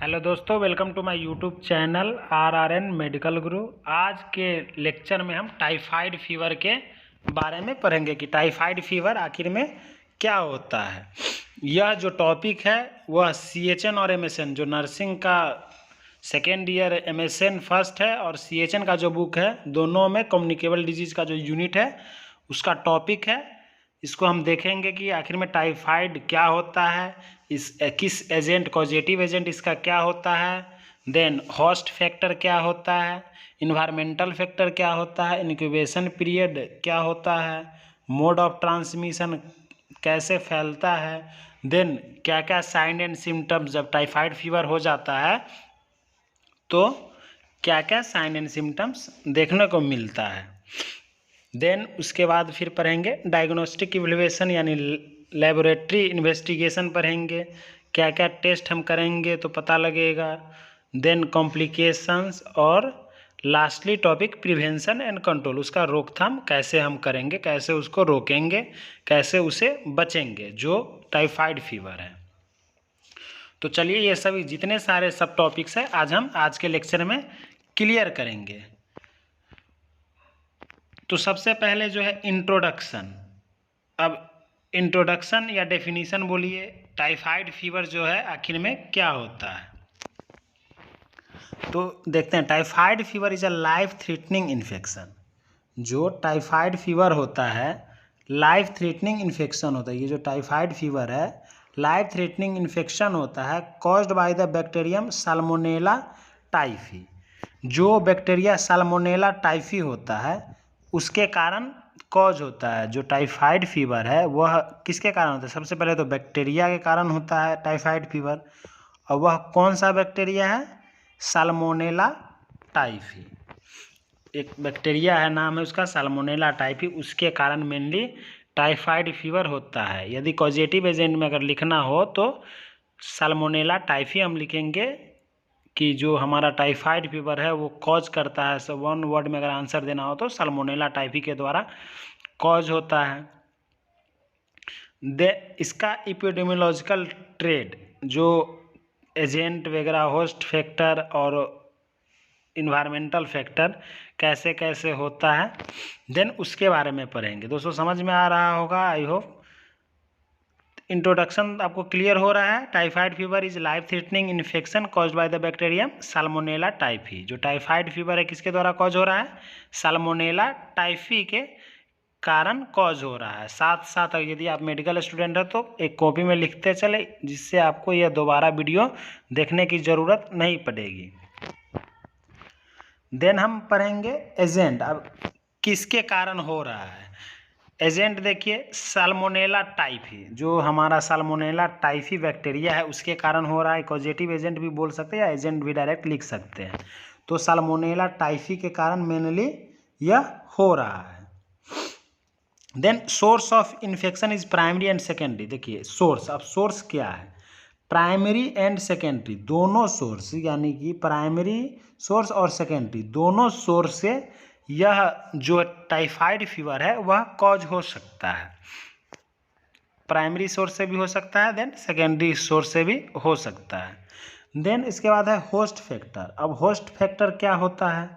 Hello दोस्तों, welcome to my YouTube channel RRN medical Guru. आज के लेक्चर में हम टाइफाइड फीवर के बारे में पढ़ेंगे कि टाइफाइड फीवर आखिर में क्या होता है। यह जो टॉपिक है वह CHN और MSN, जो नर्सिंग का सेकेंड ईयर, MSN फर्स्ट है, और CHN का जो बुक है, दोनों में कम्युनिकेबल डिजीज़ का जो यूनिट है उसका टॉपिक है। इसको हम देखेंगे कि आखिर में टाइफाइड क्या होता है, किस एजेंट, कॉजेटिव एजेंट इसका क्या होता है, देन होस्ट फैक्टर क्या होता है, इन्वायरमेंटल फैक्टर क्या होता है, इनक्यूबेशन पीरियड क्या होता है, मोड ऑफ ट्रांसमिशन कैसे फैलता है, देन क्या क्या साइन एंड सिम्टम्स, जब टाइफाइड फीवर हो जाता है तो क्या क्या साइन एंड सिम्टम्स देखने को मिलता है। देन उसके बाद फिर पढ़ेंगे डायग्नोस्टिक इवैल्यूएशन यानी लेबोरेटरी इन्वेस्टिगेशन पढ़ेंगे, क्या क्या टेस्ट हम करेंगे तो पता लगेगा। देन कॉम्प्लिकेशंस, और lastly topic prevention and control, उसका रोकथाम कैसे हम करेंगे, कैसे उसको रोकेंगे, कैसे उसे बचेंगे जो टाइफाइड फीवर है। तो चलिए ये सभी जितने सारे सब टॉपिक्स हैं आज हम आज के लेक्चर में क्लियर करेंगे। तो सबसे पहले जो है इंट्रोडक्शन। अब इंट्रोडक्शन या डेफिनीशन बोलिए, टाइफाइड फीवर जो है आखिर में क्या होता है। तो देखते हैं, typhoid fever is a life threatening infection. जो टाइफाइड फीवर होता है लाइफ थ्रेटनिंग इन्फेक्शन होता है। ये जो टाइफाइड फीवर है लाइफ थ्रेटनिंग इन्फेक्शन होता है, caused by the bacterium salmonella typhi. जो बैक्टीरिया साल्मोनेला टाइफी होता है उसके कारण कॉज होता है। जो टाइफाइड फीवर है वह किसके कारण होता है? सबसे पहले तो बैक्टीरिया के कारण होता है टाइफाइड फीवर, और वह कौन सा बैक्टीरिया है? Salmonella typhi. एक बैक्टीरिया है, नाम है उसका साल्मोनेला टाइफी, उसके कारण मेनली टाइफाइड फीवर होता है। यदि कॉजेटिव एजेंट में अगर लिखना हो तो साल्मोनेला टाइफी हम लिखेंगे कि जो हमारा टाइफाइड फीवर है वो कॉज करता है। सो वन वर्ड में अगर आंसर देना हो तो साल्मोनेला टाइफी के द्वारा कॉज होता है। इसका एपिडेमियोलॉजिकल ट्रेड, जो एजेंट वगैरह, होस्ट फैक्टर और इन्वायरमेंटल फैक्टर कैसे कैसे होता है, देन उसके बारे में पढ़ेंगे। दोस्तों समझ में आ रहा होगा, आई होप। इंट्रोडक्शन आपको क्लियर हो रहा है। Typhoid fever is life threatening infection caused by the bacterium salmonella typhi. जो टाइफाइड फीवर है किसके द्वारा कॉज हो रहा है? साल्मोनेला टाइफी के कारण कॉज हो रहा है। साथ साथ यदि आप मेडिकल स्टूडेंट हैं तो एक कॉपी में लिखते चले, जिससे आपको यह दोबारा वीडियो देखने की ज़रूरत नहीं पड़ेगी। देन हम पढ़ेंगे एजेंट। अब किसके कारण हो रहा है एजेंट? देखिए, साल्मोनेला टाइफी, जो हमारा साल्मोनेला टाइफी बैक्टीरिया है उसके कारण हो रहा है। कॉजेटिव एजेंट भी बोल सकते हैं या एजेंट भी डायरेक्ट लिख सकते हैं। तो साल्मोनेला टाइफी के कारण मेनली यह हो रहा है। Then source of infection is primary and secondary. देखिए सोर्स, अब सोर्स क्या है? प्राइमरी एंड सेकेंडरी दोनों सोर्स, यानी कि प्राइमरी सोर्स और सेकेंडरी दोनों सोर्स से यह जो टाइफाइड फीवर है वह कॉज हो सकता है। प्राइमरी सोर्स से भी हो सकता है, देन सेकेंडरी सोर्स से भी हो सकता है। देन इसके बाद है होस्ट फैक्टर। अब होस्ट फैक्टर क्या होता है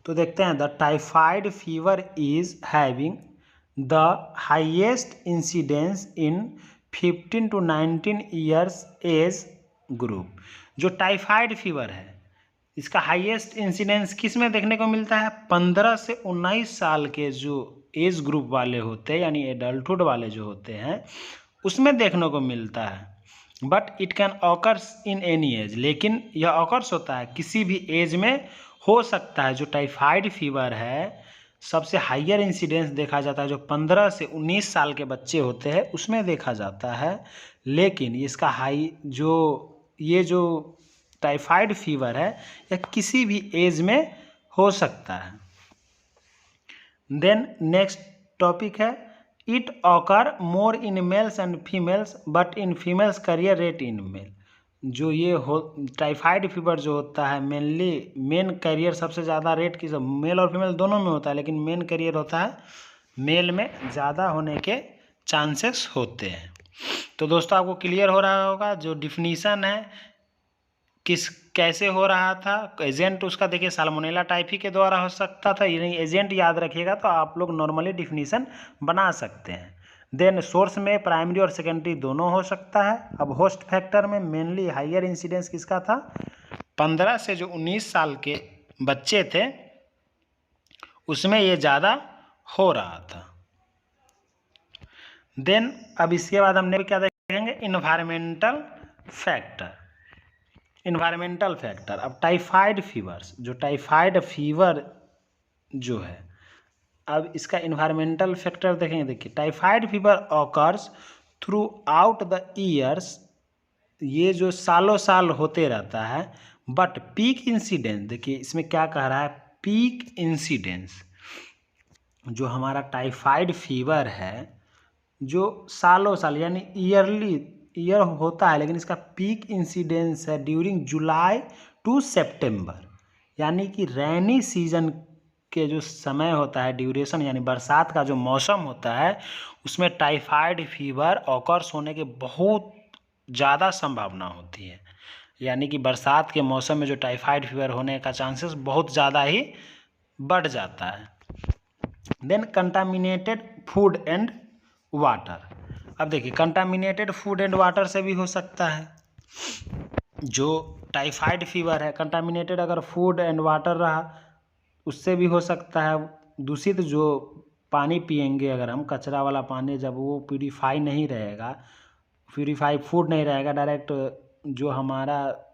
तो देखते हैं, the typhoid fever is having the highest incidence in 15 to 19 years age group. जो टाइफाइड फीवर है इसका हाईएस्ट इंसिडेंस किस में देखने को मिलता है? 15 से 19 साल के जो एज ग्रुप वाले होते हैं, यानी एडल्टहुड वाले जो होते हैं, उसमें देखने को मिलता है। But it can occurs in any as, लेकिन यह ऑकर्स होता है किसी भी एज में हो सकता है। जो टाइफाइड फीवर है सबसे हाइयर इंसिडेंस देखा जाता है जो 15 से 19 साल के बच्चे होते हैं उसमें देखा जाता है। लेकिन इसका ये जो टाइफाइड फीवर है यह किसी भी एज में हो सकता है। देन नेक्स्ट टॉपिक है, it occur more in males and females but in females carrier rate in male. जो ये हो टाइफाइड फीवर जो होता है मेनली मेन कैरियर सबसे ज़्यादा रेट की, सब मेल और फीमेल दोनों में होता है, लेकिन मेन कैरियर होता है मेल में ज़्यादा होने के चांसेस होते हैं। तो दोस्तों आपको क्लियर हो रहा होगा जो डिफिनीशन है कैसे हो रहा था। एजेंट उसका देखिए साल्मोनेला टाइफी के द्वारा हो सकता था, यानी एजेंट याद रखिएगा तो आप लोग नॉर्मली डिफिनीशन बना सकते हैं। देन सोर्स में प्राइमरी और सेकेंडरी दोनों हो सकता है। अब होस्ट फैक्टर में मेनली हायर इंसिडेंस किसका था, 15 से जो 19 साल के बच्चे थे उसमें ये ज़्यादा हो रहा था। देन अब इसके बाद हमने क्या देखेंगे, इन्वायरमेंटल फैक्टर। इन्वायरमेंटल फैक्टर, अब टाइफाइड फीवर्स, जो टाइफाइड फीवर जो है, अब इसका इन्वायरमेंटल फैक्टर देखेंगे। देखिए typhoid fever occurs through out the years, ये जो सालों साल होते रहता है, बट पीक इंसिडेंस, देखिए इसमें क्या कह रहा है, पीक इंसिडेंस, जो हमारा टाइफाइड फीवर है जो सालों साल यानी ईयर होता है, लेकिन इसका पीक इंसिडेंस है ड्यूरिंग जुलाई टू सितंबर, यानी कि रैनी सीजन के जो समय होता है, ड्यूरेशन यानी बरसात का जो मौसम होता है, उसमें टाइफाइड फीवर ऑकर्स होने के बहुत ज़्यादा संभावना होती है। यानी कि बरसात के मौसम में जो टाइफाइड फीवर होने का चांसेस बहुत ज़्यादा ही बढ़ जाता है। Then contaminated food and water, अब देखिए कंटामिनेटेड फूड एंड वाटर से भी हो सकता है। जो टाइफाइड फीवर है, कंटामिनेटेड अगर फूड एंड वाटर रहा उससे भी हो सकता है। दूषित जो पानी पिएंगे अगर हम, कचरा वाला पानी, जब वो प्यूरीफाई नहीं रहेगा, प्यूरीफाई फूड नहीं रहेगा, डायरेक्ट जो हमारा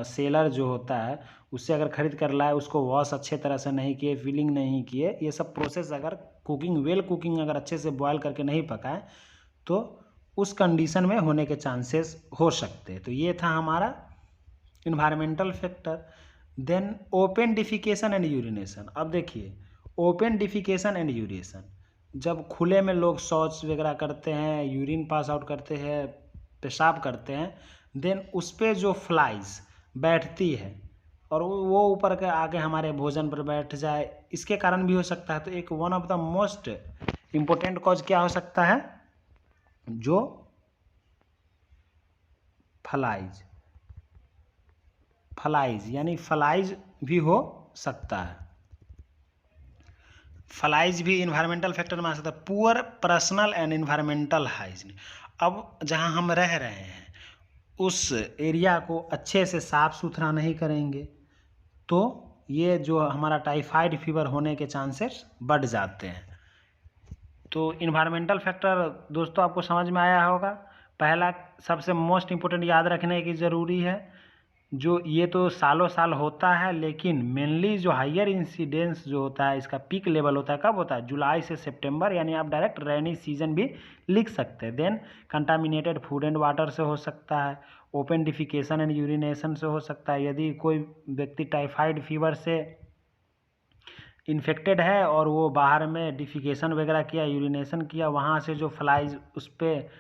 सेलर जो होता है उससे अगर खरीद कर लाए, उसको वॉश अच्छे तरह से नहीं किए, फिलिंग नहीं किए, ये सब प्रोसेस अगर कुकिंग अगर अच्छे से बॉयल करके नहीं पकाए तो उस कंडीशन में होने के चांसेस हो सकते हैं। तो ये था हमारा environmental factor. Then open defecation and urination, अब देखिए ओपन डिफिकेशन एंड यूरिनेशन, जब खुले में लोग शौच वगैरह करते हैं, यूरिन पास आउट करते हैं, पेशाब करते हैं, देन उस पर जो फ्लाइज बैठती है और वो ऊपर के आके हमारे भोजन पर बैठ जाए, इसके कारण भी हो सकता है। तो एक one of the most important cause क्या हो सकता है, जो फ्लाइज यानी फ्लाइज भी हो सकता है। फ्लाइज भी इन्वायरमेंटल फैक्टर में आ सकता है। Poor personal and environmental hygiene, अब जहां हम रह रहे हैं उस एरिया को अच्छे से साफ सुथरा नहीं करेंगे तो ये जो हमारा टाइफाइड फीवर होने के चांसेस बढ़ जाते हैं। तो इन्वायरमेंटल फैक्टर दोस्तों आपको समझ में आया होगा। पहला सबसे मोस्ट इम्पोर्टेंट याद रखने की ज़रूरी है, जो ये तो सालों साल होता है, लेकिन मेनली जो हायर इंसिडेंस जो होता है, इसका पीक लेवल होता है कब होता है, जुलाई से सितंबर, यानी आप डायरेक्ट रेनी सीजन भी लिख सकते हैं। Then contaminated food and water से हो सकता है, ओपन डिफिकेशन एंड यूरिनेशन से हो सकता है। यदि कोई व्यक्ति टाइफाइड फीवर से इन्फेक्टेड है और वो बाहर में डिफिकेशन वगैरह किया, यूरिनेशन किया, वहाँ से जो फ्लाइज उस पर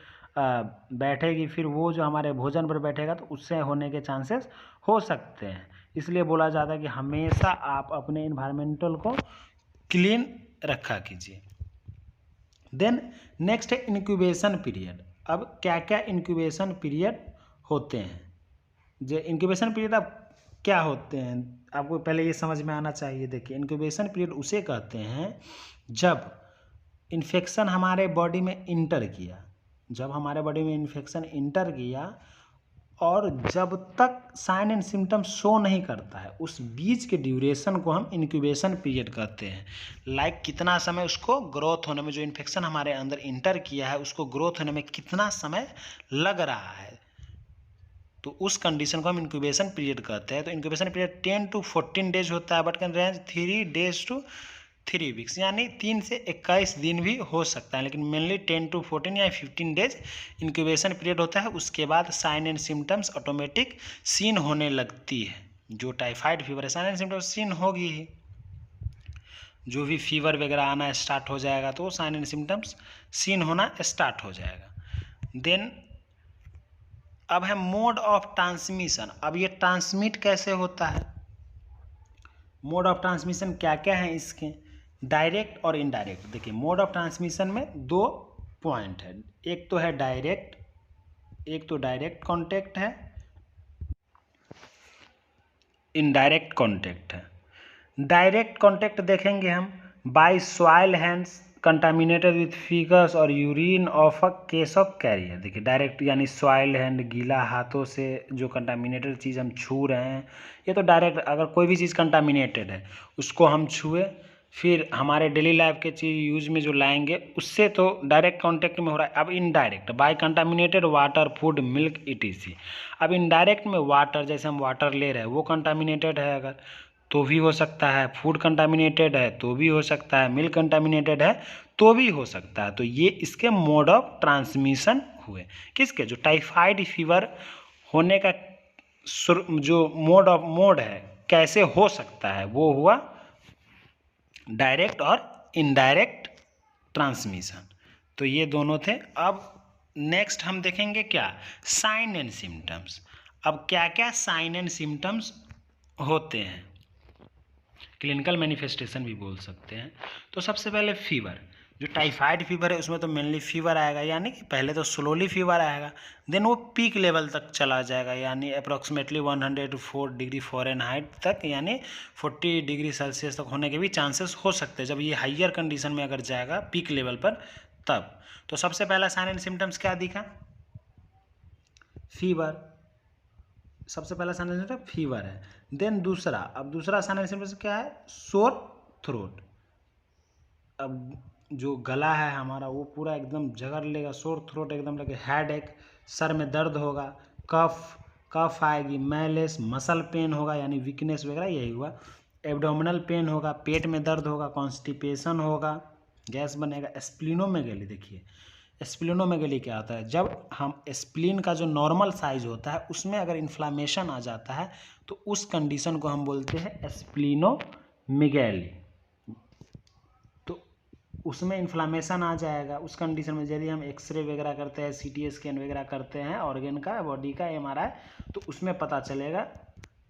बैठेगी, फिर वो जो हमारे भोजन पर बैठेगा तो उससे होने के चांसेस हो सकते हैं। इसलिए बोला जाता है कि हमेशा आप अपने इन्वायरमेंटल को क्लीन रखा कीजिए। देन नेक्स्ट है इंक्यूबेशन पीरियड। अब क्या क्या इंक्यूबेशन पीरियड होते हैं, जो इंक्यूबेशन पीरियड अब क्या होते हैं आपको पहले ये समझ में आना चाहिए। देखिए इंक्यूबेशन पीरियड उसे कहते हैं जब इन्फेक्शन हमारे बॉडी में इंटर किया, जब हमारे बॉडी में इन्फेक्शन इंटर किया और जब तक साइन एंड सिम्टम्स शो नहीं करता है, उस बीच के ड्यूरेशन को हम इंक्यूबेशन पीरियड कहते हैं। लाइक कितना समय उसको ग्रोथ होने में, जो इन्फेक्शन हमारे अंदर इंटर किया है उसको ग्रोथ होने में कितना समय लग रहा है, तो उस कंडीशन को हम इंक्यूबेशन पीरियड कहते हैं। तो इंक्यूबेशन पीरियड 10 to 14 डेज होता है, but can range 3 days to 3 weeks, यानी 3 से 21 दिन भी हो सकता है, लेकिन मेनली 10 to 14 या 15 डेज इंक्यूबेशन पीरियड होता है। उसके बाद sign and symptoms automatic seen होने लगती है। जो टाइफाइड फीवर है, साइन एंड सिम्टम्स सीन होगी ही, जो भी फीवर वगैरह आना स्टार्ट हो जाएगा तो साइन एंड सिम्टम्स सीन होना स्टार्ट हो जाएगा। देन अब है मोड ऑफ ट्रांसमिशन। अब ये ट्रांसमिट कैसे होता है, मोड ऑफ ट्रांसमिशन क्या क्या है इसके, डायरेक्ट और इनडायरेक्ट। देखिए मोड ऑफ ट्रांसमिशन में 2 पॉइंट है, एक तो है डायरेक्ट एक तो डायरेक्ट कांटेक्ट है, इनडायरेक्ट कांटेक्ट है। डायरेक्ट कांटेक्ट देखेंगे हम, by soil hands contaminated with faeces और urine of a case of carrier. देखिए डायरेक्ट यानी सॉइल हैंड, गीला हाथों से जो कंटामिनेटेड चीज़ हम छू रहे हैं, ये तो डायरेक्ट, अगर कोई भी चीज़ कंटामिनेटेड है उसको हम छुए फिर हमारे डेली लाइफ के चीज़ यूज में जो लाएंगे उससे तो डायरेक्ट कांटेक्ट में हो रहा है। अब indirect by contaminated water, food, milk etc। अब इनडायरेक्ट में वाटर, जैसे हम वाटर ले रहे हैं वो कंटामिनेटेड है अगर तो भी हो सकता है, फूड कंटामिनेटेड है तो भी हो सकता है, मिल्क कंटामिनेटेड है तो भी हो सकता है। तो ये इसके मोड ऑफ ट्रांसमिशन हुए। किसके? जो टाइफाइड फीवर होने का जो मोड है, कैसे हो सकता है, वो हुआ डायरेक्ट और इनडायरेक्ट ट्रांसमिशन। तो ये दोनों थे। अब नेक्स्ट हम देखेंगे क्या, साइन एंड सिम्टम्स। अब क्या क्या साइन एंड सिम्टम्स होते हैं, क्लिनिकल मैनिफेस्टेशन भी बोल सकते हैं। तो सबसे पहले फीवर, जो टाइफाइड फीवर है उसमें तो मेनली फीवर आएगा, यानी कि पहले तो स्लोली फीवर आएगा, देन वो पीक लेवल तक चला जाएगा, यानी अप्रॉक्सीमेटली 104 डिग्री फ़ारेनहाइट तक, यानी 40 डिग्री सेल्सियस तक होने के भी चांसेस हो सकते हैं जब ये हाइयर कंडीशन में अगर जाएगा पीक लेवल पर तब। तो सबसे पहला साइन एंड सिम्टम्स क्या दिखा, फीवर, सबसे पहला साइन एंड सिम्टम फीवर है। देन दूसरा, अब दूसरा साइन एंड सिम्टम्स क्या है, सोर थ्रोट। अब जो गला है हमारा वो पूरा एकदम जगड़ लेगा, सोर थ्रोट एकदम लगे, हेड एक, सर में दर्द होगा, कफ आएगी, मैलेस, मसल पेन होगा यानी वीकनेस वगैरह, यही हुआ। एब्डोमिनल पेन होगा, पेट में दर्द होगा, कॉन्स्टिपेशन होगा, गैस बनेगा। स्प्लीनोमेगेली, देखिए स्प्लीनोमेगेली क्या होता है, जब हम स्प्लीन का जो नॉर्मल साइज होता है उसमें अगर इन्फ्लामेशन आ जाता है तो उस कंडीशन को हम बोलते हैं स्प्लीनोमेगेली। तो उसमें इन्फ्लामेशन आ जाएगा, उस कंडीशन में यदि हम एक्सरे वगैरह करते हैं, CT स्कैन वगैरह करते हैं ऑर्गन का, बॉडी का, MRI, तो उसमें पता चलेगा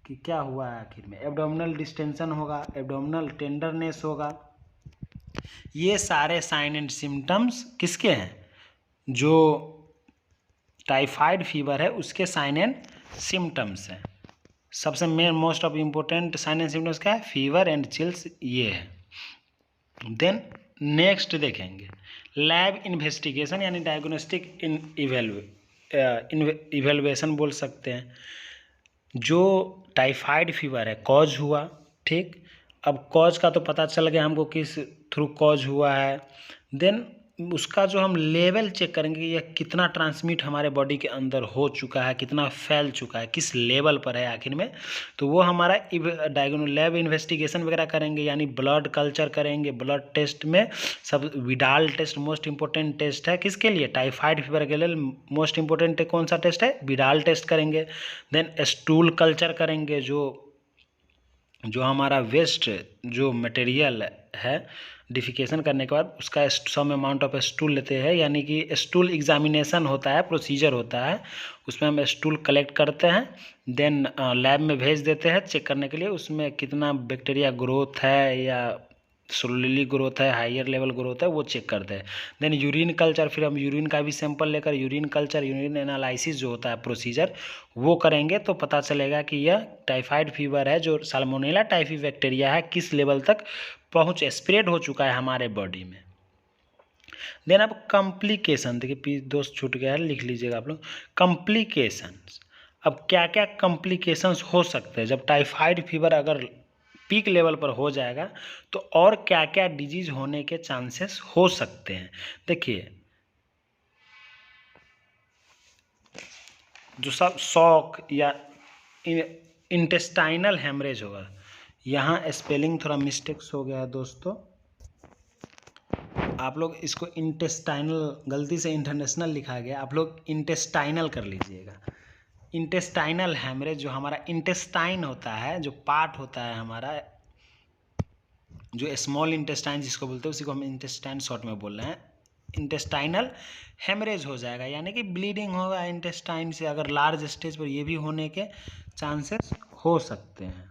कि क्या हुआ है आखिर में। एब्डोमिनल डिस्टेंशन होगा, एब्डोमिनल टेंडरनेस होगा। ये सारे साइन एंड सिम्टम्स किसके हैं, जो टाइफाइड फीवर है उसके साइन एंड सिम्टम्स हैं। सबसे main most of important sign and symptoms क्या है, फीवर एंड चिल्स, ये है। देन नेक्स्ट देखेंगे लैब इन्वेस्टिगेशन, यानी डायग्नोस्टिक इवेलुएशन बोल सकते हैं। जो टाइफाइड फीवर है कॉज हुआ, ठीक, अब कॉज का तो पता चल गया हमको किस थ्रू कॉज हुआ है। देन उसका जो हम लेवल चेक करेंगे, यह कितना ट्रांसमिट हमारे बॉडी के अंदर हो चुका है, कितना फैल चुका है, किस लेवल पर है आखिर में, तो वो हमारा लैब इन्वेस्टिगेशन वगैरह करेंगे, यानी ब्लड कल्चर करेंगे। ब्लड टेस्ट में सब Widal test most important test है, किसके लिए, टाइफाइड फीवर के लिए मोस्ट इंपॉर्टेंट कौन सा टेस्ट है, विडाल टेस्ट करेंगे। देन स्टूल कल्चर करेंगे, जो हमारा वेस्ट जो मटेरियल है डिफिकेशन करने के बाद उसका सम अमाउंट ऑफ स्टूल लेते हैं, यानी कि स्टूल एग्जामिनेशन होता है, प्रोसीजर होता है, उसमें हम स्टूल कलेक्ट करते हैं, देन लैब में भेज देते हैं चेक करने के लिए उसमें कितना बैक्टीरिया ग्रोथ है या स्लोली ग्रोथ है, हायर लेवल ग्रोथ है, वो चेक करते हैं। देन यूरिन कल्चर, फिर हम यूरिन का भी सैंपल लेकर यूरिन कल्चर, यूरिन एनालिसिस जो होता है प्रोसीजर, वो करेंगे तो पता चलेगा कि यह टाइफाइड फीवर है, जो साल्मोनेला टाइफी बैक्टीरिया है, किस लेवल तक स्प्रेड हो चुका है हमारे बॉडी में। देन अब कॉम्प्लिकेशन, देखिए दोस्त छूट गया है, लिख लीजिएगा आप लोग, कॉम्प्लिकेशंस। अब क्या क्या कॉम्प्लिकेशंस हो सकते हैं जब टाइफाइड फीवर अगर पीक लेवल पर हो जाएगा, तो और क्या क्या डिजीज होने के चांसेस हो सकते हैं। देखिए जो सब शॉक या इंटेस्टाइनल हेमरेज होगा, यहाँ स्पेलिंग थोड़ा मिस्टेक्स हो गया है दोस्तों, आप लोग इसको इंटेस्टाइनल, गलती से इंटरनेशनल लिखा गया, आप लोग इंटेस्टाइनल कर लीजिएगा। इंटेस्टाइनल हेमरेज, जो हमारा इंटेस्टाइन होता है, जो पार्ट होता है हमारा, जो स्मॉल इंटेस्टाइन जिसको बोलते हैं उसी को हम इंटेस्टाइन शॉर्ट में बोल रहे हैं, इंटेस्टाइनल हेमरेज हो जाएगा, यानी कि ब्लीडिंग होगा इंटेस्टाइन से। अगर लार्ज स्टेज पर ये भी होने के चांसेस हो सकते हैं।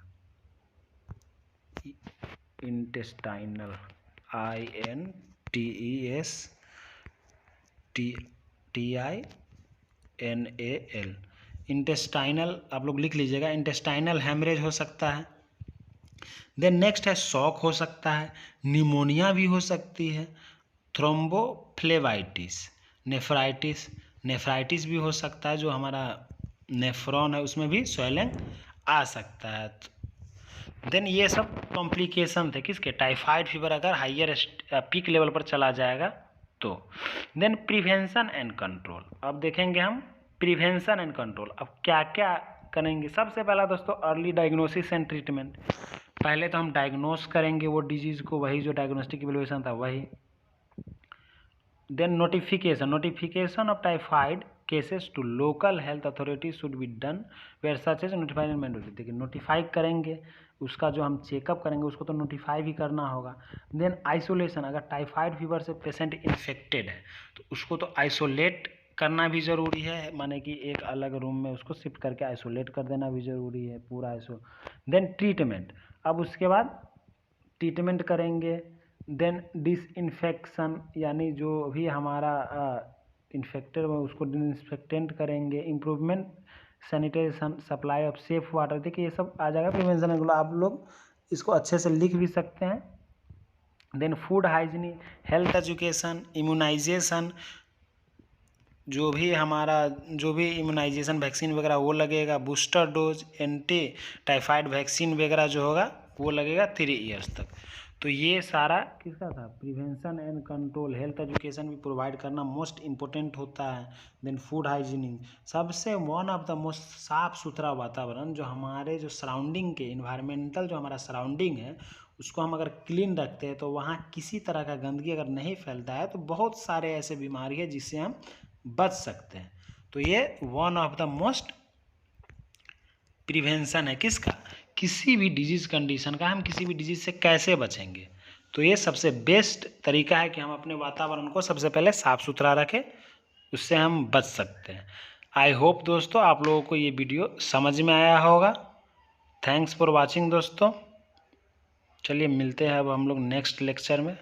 Intestinal, INTESTINAL NAL। इंटेस्टाइनल आप लोग लिख लीजिएगा, इंटेस्टाइनल हेमरेज हो सकता है। देन नेक्स्ट है शॉक हो सकता है, निमोनिया भी हो सकती है, थ्रोम्बोफ्लेबाइटिस, नेफ्राइटिस भी हो सकता है, जो हमारा नेफ्रॉन है उसमें भी स्वेलिंग आ सकता है। देन ये सब कॉम्प्लिकेशन थे किसके, टाइफाइड फीवर अगर हाइयर पीक लेवल पर चला जाएगा तो। देन प्रिवेंशन एंड कंट्रोल, अब देखेंगे हम प्रिवेंशन एंड कंट्रोल। अब क्या क्या करेंगे, सबसे पहला दोस्तों अर्ली डायग्नोसिस एंड ट्रीटमेंट। पहले तो हम डायग्नोस करेंगे वो डिजीज़ को, वही जो डायग्नोस्टिक इवैल्यूएशन था वही। Then notification of typhoid cases to local health authority should be done where such as notified and mandatory. देखिए नोटिफाई करेंगे, उसका जो हम चेकअप करेंगे उसको तो नोटिफाई भी करना होगा। देन आइसोलेशन, अगर टाइफाइड फीवर से पेशेंट इन्फेक्टेड है तो उसको तो आइसोलेट करना भी ज़रूरी है, माने कि एक अलग रूम में उसको शिफ्ट करके आइसोलेट कर देना भी ज़रूरी है पूरा देन ट्रीटमेंट, अब उसके बाद ट्रीटमेंट करेंगे। देन डिसइंफेक्शन, यानी जो भी हमारा इन्फेक्टेड है उसको डिसइंफेक्टेंट करेंगे। Improvement sanitation, supply of safe water, देखिए ये सब आ जाएगा प्रिवेंशन एंड, आप लोग इसको अच्छे से लिख भी सकते हैं। Then food hygiene, health education, immunization, जो भी इम्यूनाइजेशन वैक्सीन वगैरह वो लगेगा, booster dose, anti typhoid vaccine वगैरह जो होगा वो लगेगा 3 ईयर्स तक। तो ये सारा किसका था, prevention and control. Health education भी प्रोवाइड करना मोस्ट इम्पोर्टेंट होता है। देन फूड हाइजीनिंग, सबसे वन ऑफ द मोस्ट साफ़ सुथरा वातावरण, जो हमारे जो सराउंडिंग के इन्वायरमेंटल जो हमारा सराउंडिंग है उसको हम अगर क्लीन रखते हैं तो वहाँ किसी तरह का गंदगी अगर नहीं फैलता है तो बहुत सारे ऐसे बीमारी है जिससे हम बच सकते हैं। तो ये one of the most prevention है किसका, किसी भी डिजीज़ कंडीशन का, हम किसी भी डिजीज़ से कैसे बचेंगे। तो ये सबसे बेस्ट तरीका है कि हम अपने वातावरण को सबसे पहले साफ़ सुथरा रखें, उससे हम बच सकते हैं। आई होप दोस्तों आप लोगों को ये वीडियो समझ में आया होगा। थैंक्स फॉर वॉचिंग दोस्तों। चलिए मिलते हैं अब हम लोग नेक्स्ट लेक्चर में।